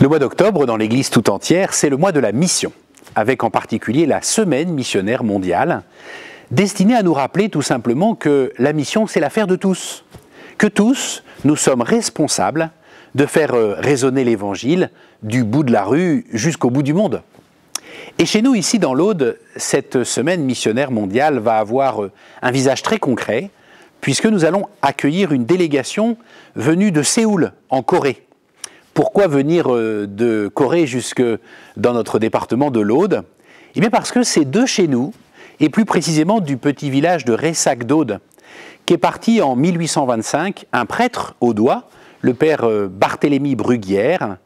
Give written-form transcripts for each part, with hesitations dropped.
Le mois d'octobre, dans l'Église tout entière, c'est le mois de la mission, avec en particulier la Semaine missionnaire mondiale, destinée à nous rappeler tout simplement que la mission, c'est l'affaire de tous, que tous, nous sommes responsables de faire résonner l'Évangile du bout de la rue jusqu'au bout du monde. Et chez nous, ici dans l'Aude, cette Semaine missionnaire mondiale va avoir un visage très concret, puisque nous allons accueillir une délégation venue de Séoul, en Corée. Pourquoi venir de Corée jusque dans notre département de l'Aude? Eh bien parce que c'est de chez nous, et plus précisément du petit village de Ressac d'Aude, qu'est parti en 1825 un prêtre audois, le père Barthélemy Bruguière,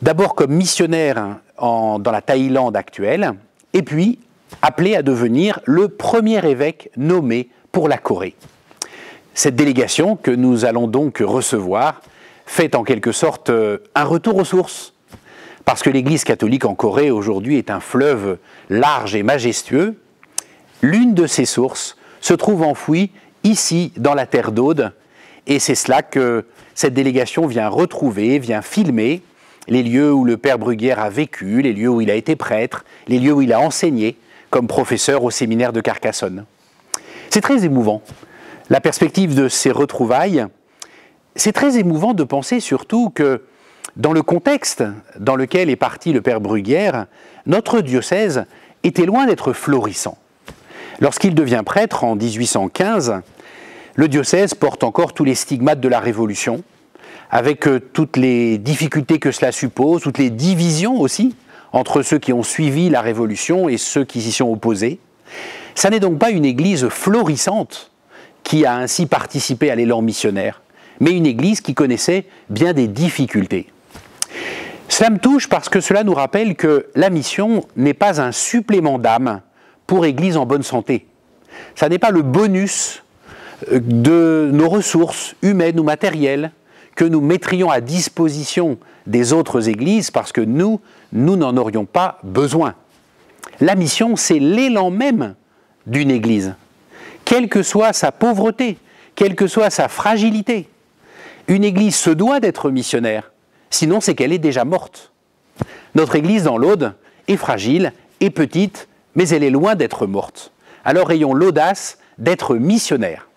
d'abord comme missionnaire dans la Thaïlande actuelle, et puis appelé à devenir le premier évêque nommé pour la Corée. Cette délégation que nous allons donc recevoir fait en quelque sorte un retour aux sources, parce que l'Église catholique en Corée aujourd'hui est un fleuve large et majestueux. L'une de ces sources se trouve enfouie ici dans la terre d'Aude, et c'est cela que cette délégation vient retrouver, vient filmer les lieux où le père Bruguière a vécu, les lieux où il a été prêtre, les lieux où il a enseigné comme professeur au séminaire de Carcassonne. C'est très émouvant. La perspective de ces retrouvailles, c'est très émouvant de penser surtout que dans le contexte dans lequel est parti le père Bruguière, notre diocèse était loin d'être florissant. Lorsqu'il devient prêtre en 1815, le diocèse porte encore tous les stigmates de la Révolution, avec toutes les difficultés que cela suppose, toutes les divisions aussi entre ceux qui ont suivi la Révolution et ceux qui s'y sont opposés. Ça n'est donc pas une église florissante qui a ainsi participé à l'élan missionnaire, mais une église qui connaissait bien des difficultés. Cela me touche parce que cela nous rappelle que la mission n'est pas un supplément d'âme pour église en bonne santé. Ça n'est pas le bonus de nos ressources humaines ou matérielles que nous mettrions à disposition des autres églises parce que nous n'en aurions pas besoin. La mission, c'est l'élan même d'une église, quelle que soit sa pauvreté, quelle que soit sa fragilité. Une église se doit d'être missionnaire, sinon c'est qu'elle est déjà morte. Notre église dans l'Aude est fragile et petite, mais elle est loin d'être morte. Alors ayons l'audace d'être missionnaires.